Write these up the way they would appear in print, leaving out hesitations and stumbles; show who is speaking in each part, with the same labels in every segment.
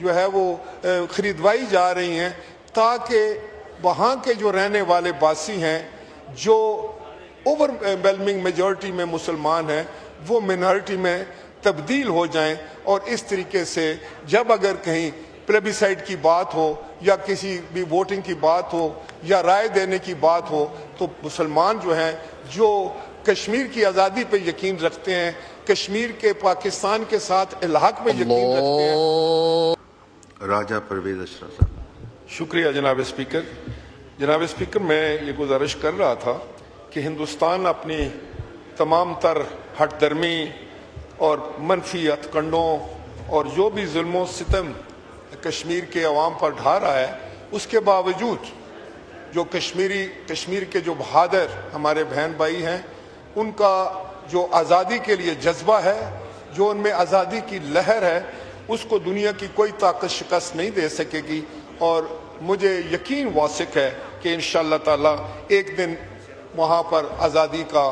Speaker 1: جو ہے وہ خریدوائی جا رہی ہیں تاکہ وہاں کے جو رہنے والے باسی ہیں جو اوور ویلمنگ میجورٹی میں مسلمان ہیں وہ منارٹی میں تبدیل ہو جائیں، اور اس طریقے سے جب اگر کہیں پلیبیسائٹ کی بات ہو یا کسی بھی ووٹنگ کی بات ہو یا رائے دینے کی بات ہو تو مسلمان جو ہیں جو کشمیر کی آزادی پہ یقین رکھتے ہیں، کشمیر کے پاکستان کے ساتھ الحاق پہ یقین رکھتے ہیں۔
Speaker 2: راجہ پرویز اشرف صاحب۔
Speaker 1: شکریہ جناب اسپیکر۔ جناب اسپیکر، میں یہ گزارش کر رہا تھا کہ ہندوستان اپنی تمام تر ہٹ درمی اور منفی ہتھ کنڈوں اور جو بھی ظلم و ستم کشمیر کے عوام پر ڈھا رہا ہے، اس کے باوجود جو کشمیر کے جو بہادر ہمارے بہن بھائی ہیں، ان کا جو آزادی کے لیے جذبہ ہے، جو ان میں آزادی کی لہر ہے، اس کو دنیا کی کوئی طاقت شکست نہیں دے سکے گی، اور مجھے یقین واثق ہے کہ انشاءاللہ تعالی ایک دن وہاں پر آزادی کا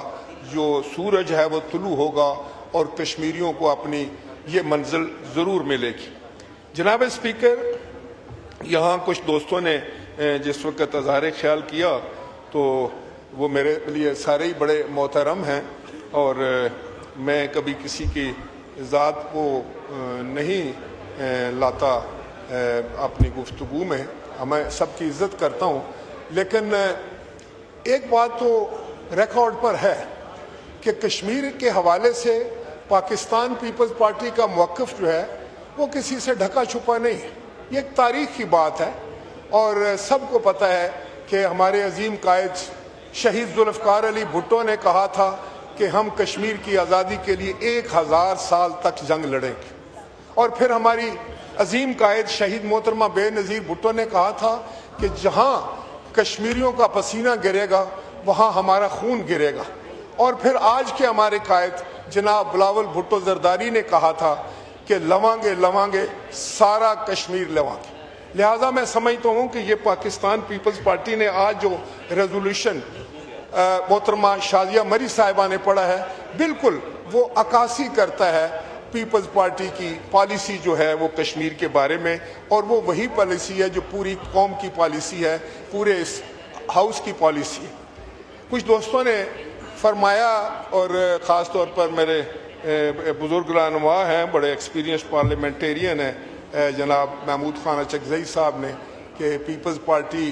Speaker 1: جو سورج ہے وہ طلوع ہوگا اور کشمیریوں کو اپنی یہ منزل ضرور ملے گی۔ جناب اسپیکر، یہاں کچھ دوستوں نے جس وقت اظہار خیال کیا تو وہ میرے لیے سارے ہی بڑے محترم ہیں، اور میں کبھی کسی کی ذات کو نہیں لاتا اپنی گفتگو میں، میں سب کی عزت کرتا ہوں، لیکن ایک بات تو ریکارڈ پر ہے کہ کشمیر کے حوالے سے پاکستان پیپلز پارٹی کا موقف جو ہے وہ کسی سے ڈھکا چھپا نہیں ہے، یہ ایک تاریخ کی بات ہے، اور سب کو پتہ ہے کہ ہمارے عظیم قائد شہید ذوالفقار علی بھٹو نے کہا تھا کہ ہم کشمیر کی آزادی کے لیے 1000 سال تک جنگ لڑیں گے، اور پھر ہماری عظیم قائد شہید محترمہ بے نظیر بھٹو نے کہا تھا کہ جہاں کشمیریوں کا پسینہ گرے گا وہاں ہمارا خون گرے گا، اور پھر آج کے ہمارے قائد جناب بلاول بھٹو زرداری نے کہا تھا کہ لوانگے سارا کشمیر لوانگے۔ لہٰذا میں سمجھتا ہوں کہ یہ پاکستان پیپلز پارٹی نے آج جو ریزولوشن محترمہ شازیہ مری صاحبہ نے پڑھا ہے، بالکل وہ عکاسی کرتا ہے پیپلز پارٹی کی پالیسی جو ہے وہ کشمیر کے بارے میں، اور وہ وہی پالیسی ہے جو پوری قوم کی پالیسی ہے، پورے اس ہاؤس کی پالیسی ہے۔ کچھ دوستوں نے فرمایا، اور خاص طور پر میرے بزرگ رہنما ہیں، بڑے ایکسپیرینس پارلیمنٹیرین ہیں جناب محمود خان اچکزئی صاحب نے، کہ پیپلز پارٹی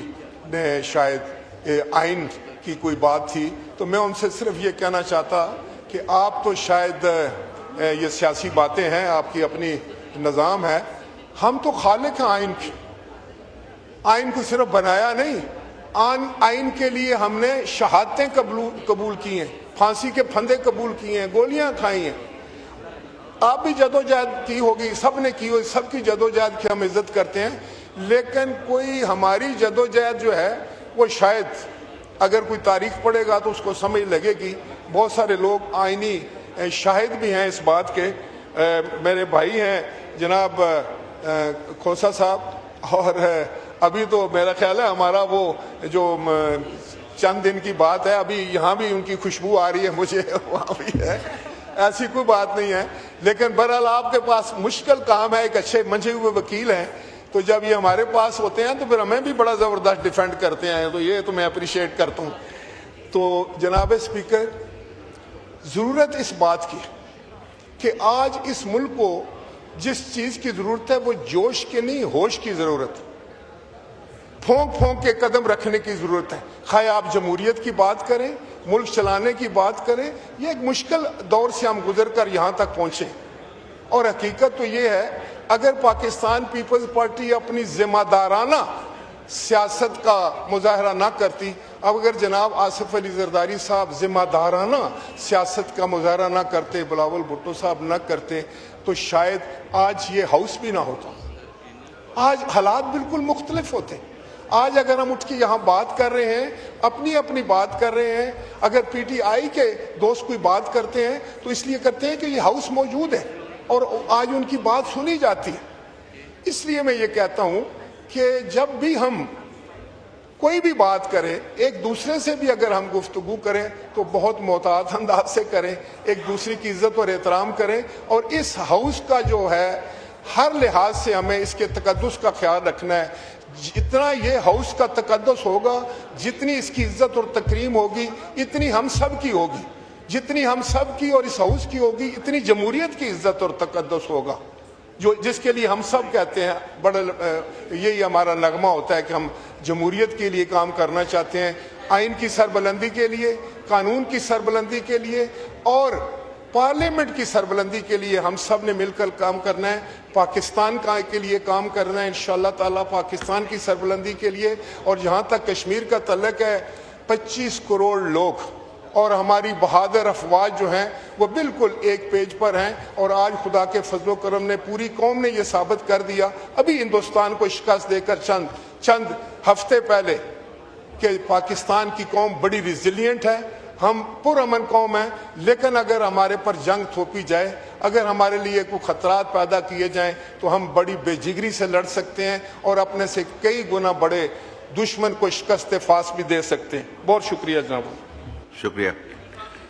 Speaker 1: نے شاید آئین کی کوئی بات تھی، تو میں ان سے صرف یہ کہنا چاہتا کہ آپ تو شاید یہ سیاسی باتیں ہیں، آپ کی اپنی نظام ہے، ہم تو خالق ہیں آئین کی، آئین کو صرف بنایا نہیں، آئین کے لیے ہم نے شہادتیں قبول کی ہیں، پھانسی کے پھندے قبول کیے ہیں، گولیاں کھائی ہیں، آپ بھی جدوجہد کی ہوگی، سب نے کی ہوگی، سب کی جدوجہد کی ہم عزت کرتے ہیں، لیکن کوئی ہماری جدوجہد جو ہے وہ شاید اگر کوئی تاریخ پڑھے گا تو اس کو سمجھ لگے گی۔ بہت سارے لوگ آئینی شاہد بھی ہیں اس بات کے، میرے بھائی ہیں جناب کھوسا صاحب، اور ابھی تو میرا خیال ہے ہمارا وہ جو چند دن کی بات ہے، ابھی یہاں بھی ان کی خوشبو آ رہی ہے مجھے، وہاں بھی ہے، ایسی کوئی بات نہیں ہے، لیکن بہرحال آپ کے پاس مشکل کام ہے، ایک اچھے منجھے ہوئے وکیل ہیں، تو جب یہ ہمارے پاس ہوتے ہیں تو پھر ہمیں بھی بڑا زبردست ڈیفینڈ کرتے ہیں، تو یہ تو میں اپریشیٹ کرتا ہوں۔ تو جناب اسپیکر، ضرورت اس بات کی کہ آج اس ملک کو جس چیز کی ضرورت ہے وہ جوش کی نہیں، ہوش کی ضرورت ہے، پھونک کے قدم رکھنے کی ضرورت ہے، خواہ آپ جمہوریت کی بات کریں، ملک چلانے کی بات کریں، یہ ایک مشکل دور سے ہم گزر کر یہاں تک پہنچے، اور حقیقت تو یہ ہے اگر پاکستان پیپلز پارٹی اپنی ذمہ دارانہ سیاست کا مظاہرہ نہ کرتی، اب اگر جناب آصف علی زرداری صاحب ذمہ دارانہ سیاست کا مظاہرہ نہ کرتے، بلاول بھٹو صاحب نہ کرتے، تو شاید آج یہ ہاؤس بھی نہ ہوتا، آج حالات بالکل مختلف ہوتے۔ آج اگر ہم اٹھ کے یہاں بات کر رہے ہیں، اپنی بات کر رہے ہیں، اگر پی ٹی آئی کے دوست کوئی بات کرتے ہیں تو اس لیے کرتے ہیں کہ یہ ہاؤس موجود ہے اور آج ان کی بات سنی جاتی ہے۔ اس لیے میں یہ کہتا ہوں کہ جب بھی ہم کوئی بھی بات کریں، ایک دوسرے سے بھی اگر ہم گفتگو کریں تو بہت محتاط انداز سے کریں، ایک دوسرے کی عزت اور احترام کریں، اور اس ہاؤس کا جو ہے ہر لحاظ سے ہمیں اس کے تقدس کا خیال رکھنا ہے. جتنا یہ ہاؤس کا تقدس ہوگا، جتنی اس کی عزت اور تکریم ہوگی، اتنی ہم سب کی ہوگی. جتنی ہم سب کی اور اس ہاؤس کی ہوگی، اتنی جمہوریت کی عزت اور تقدس ہوگا، جس کے لیے ہم سب کہتے ہیں. بڑا یہی ہمارا نغمہ ہوتا ہے کہ ہم جمہوریت کے لیے کام کرنا چاہتے ہیں، آئین کی سربلندی کے لیے، قانون کی سربلندی کے لیے اور پارلیمنٹ کی سربلندی کے لیے ہم سب نے مل کر کام کرنا ہے. پاکستان کے لیے کام کرنا ہے انشاءاللہ تعالیٰ، پاکستان کی سربلندی کے لیے. اور جہاں تک کشمیر کا تعلق ہے، 25 کروڑ لوگ اور ہماری بہادر افواج جو ہیں وہ بالکل ایک پیج پر ہیں. اور آج خدا کے فضل و کرم نے پوری قوم نے یہ ثابت کر دیا ابھی ہندوستان کو شکست دے کر چند ہفتے پہلے کہ پاکستان کی قوم بڑی ریزیلینٹ ہے، ہم پرامن قوم ہیں. لیکن اگر ہمارے پر جنگ تھوپی جائے، اگر ہمارے لیے کوئی خطرات پیدا کیے جائیں تو ہم بڑی بے جگری سے لڑ سکتے ہیں اور اپنے سے کئی گنا بڑے دشمن کو شکست فاس بھی دے سکتے ہیں. بہت شکریہ جناب.
Speaker 2: شکریہ.